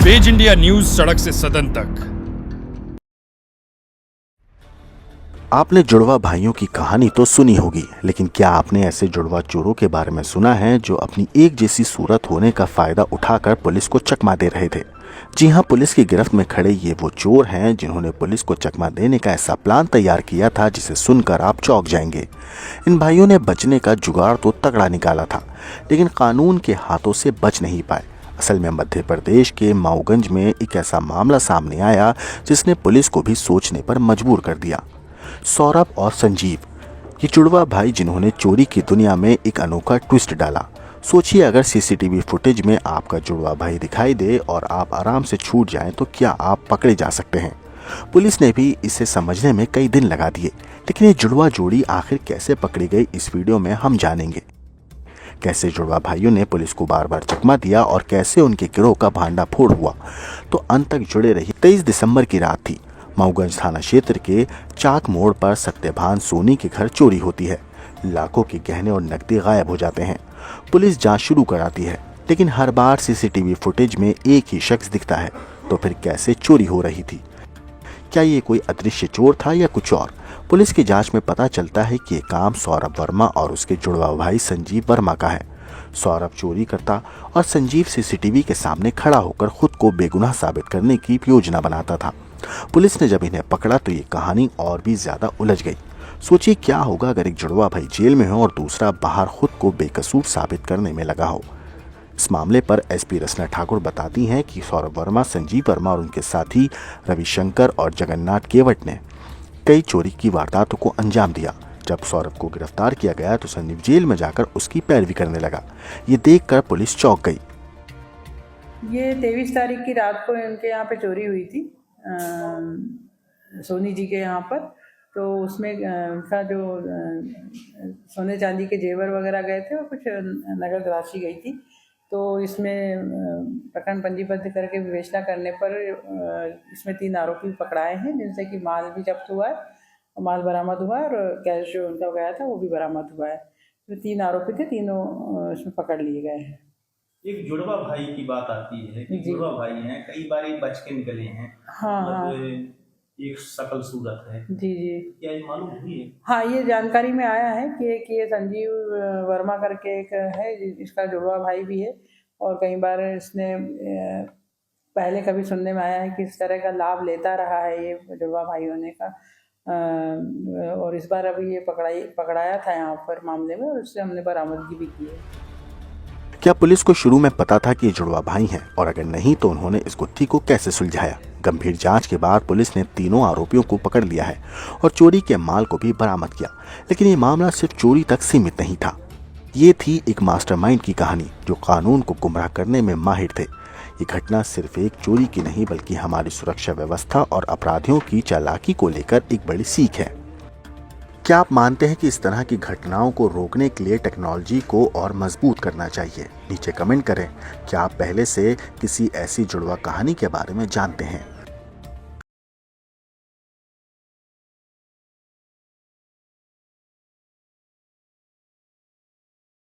Page India news, सड़क से सदन तक। आपने जुड़वा भाइयों की कहानी तो सुनी होगी, लेकिन क्या आपने ऐसे जुड़वा चोरों के बारे में सुना है जो अपनी एक जैसी सूरत होने का फायदा उठाकर पुलिस को चकमा दे रहे थे? जी हां, पुलिस की गिरफ्त में खड़े ये वो चोर हैं जिन्होंने पुलिस को चकमा देने का ऐसा प्लान तैयार किया था जिसे सुनकर आप चौंक जाएंगे। इन भाइयों ने बचने का जुगाड़ तो तगड़ा निकाला था, लेकिन कानून के हाथों से बच नहीं पाए। असल में मध्य प्रदेश के माऊगंज में एक ऐसा मामला सामने आया जिसने पुलिस को भी सोचने पर मजबूर कर दिया। सौरभ और संजीव, ये जुड़वा भाई जिन्होंने चोरी की दुनिया में एक अनोखा ट्विस्ट डाला। सोचिए, अगर सीसीटीवी फुटेज में आपका जुड़वा भाई दिखाई दे और आप आराम से छूट जाएं तो क्या आप पकड़े जा सकते हैं? पुलिस ने भी इसे समझने में कई दिन लगा दिए, लेकिन ये जुड़वा जोड़ी आखिर कैसे पकड़ी गई, इस वीडियो में हम जानेंगे। कैसे जुड़वा भाइयों ने पुलिस को बार बार चकमा दिया और कैसे उनके गिरोह का भांडाफोड़ हुआ। तो अंत तक जुड़े रहिए। 23 दिसंबर की रात थी। माऊगंज थाना क्षेत्र के चाक मोड़ पर सत्यभान सोनी के घर चोरी होती है। लाखों के गहने और नकदी गायब हो जाते हैं। पुलिस जांच शुरू कराती है, लेकिन हर बार सीसीटीवी फुटेज में एक ही शख्स दिखता है। तो फिर कैसे चोरी हो रही थी? क्या ये कोई अदृश्य चोर था या कुछ और? पुलिस की जांच में पता चलता है कि ये काम सौरभ वर्मा और उसके जुड़वा भाई संजीव वर्मा का है। सौरभ चोरी करता और संजीव सीसीटीवी के सामने खड़ा होकर खुद को बेगुनाह साबित करने की योजना बनाता था। पुलिस ने जब इन्हें पकड़ा तो ये कहानी और भी ज्यादा उलझ गई। सोचिए, क्या होगा अगर एक जुड़वा भाई जेल में हो और दूसरा बाहर खुद को बेकसूर साबित करने में लगा हो। इस मामले पर एसपी रचना ठाकुर बताती हैं कि सौरभ वर्मा, संजीव वर्मा और उनके साथी रविशंकर और जगन्नाथ केवट ने कई चोरी की वारदातों को अंजाम दिया। जब सौरभ को गिरफ्तार किया गया तो संजीव जेल में जाकर उसकी पैरवी करने लगा। ये देखकर पुलिस चौंक गई। ये 23 तारीख की रात को इनके यहाँ पे चोरी हुई थी, सोनी जी के यहाँ पर। तो उसमें उनका जो सोने चांदी के जेवर वगैरह गए थे और कुछ नगद राशि गई थी। तो इसमें प्रकरण पंजीबद्ध करके विवेचना करने पर इसमें 3 आरोपी पकड़ाए हैं, जिनसे कि माल भी जब्त हुआ है, माल बरामद हुआ है और कैश जो उनका गया था वो भी बरामद हुआ है। तो 3 आरोपी थे, तीनों इसमें पकड़ लिए गए हैं। एक जुड़वा भाई की बात आती है कि जुड़वा भाई हैं, कई बार ये बच के निकले हैं। हाँ, एक शकल सूरत है। जी जी, क्या ये मालूम हुई है? हाँ, ये जानकारी में आया है कि ये संजीव वर्मा करके एक है, इसका जुड़वा भाई भी है। और कई बार इसने पहले कभी सुनने में आया है कि इस तरह का लाभ लेता रहा है ये जुड़वा भाई होने का। और इस बार अभी ये पकड़ाया था यहाँ पर मामले में, और उससे हमने बरामदगी भी की है। क्या पुलिस को शुरू में पता था कि ये जुड़वा भाई हैं, और अगर नहीं तो उन्होंने इस गुत्थी को कैसे सुलझाया? गंभीर जांच के बाद पुलिस ने तीनों आरोपियों को पकड़ लिया है और चोरी के माल को भी बरामद किया। लेकिन ये मामला सिर्फ चोरी तक सीमित नहीं था। ये थी एक मास्टरमाइंड की कहानी जो कानून को गुमराह करने में माहिर थे। ये घटना सिर्फ एक चोरी की नहीं, बल्कि हमारी सुरक्षा व्यवस्था और अपराधियों की चालाकी को लेकर एक बड़ी सीख है। क्या आप मानते हैं कि इस तरह की घटनाओं को रोकने के लिए टेक्नोलॉजी को और मजबूत करना चाहिए? नीचे कमेंट करें। क्या आप पहले से किसी ऐसी जुड़वा कहानी के बारे में जानते हैं?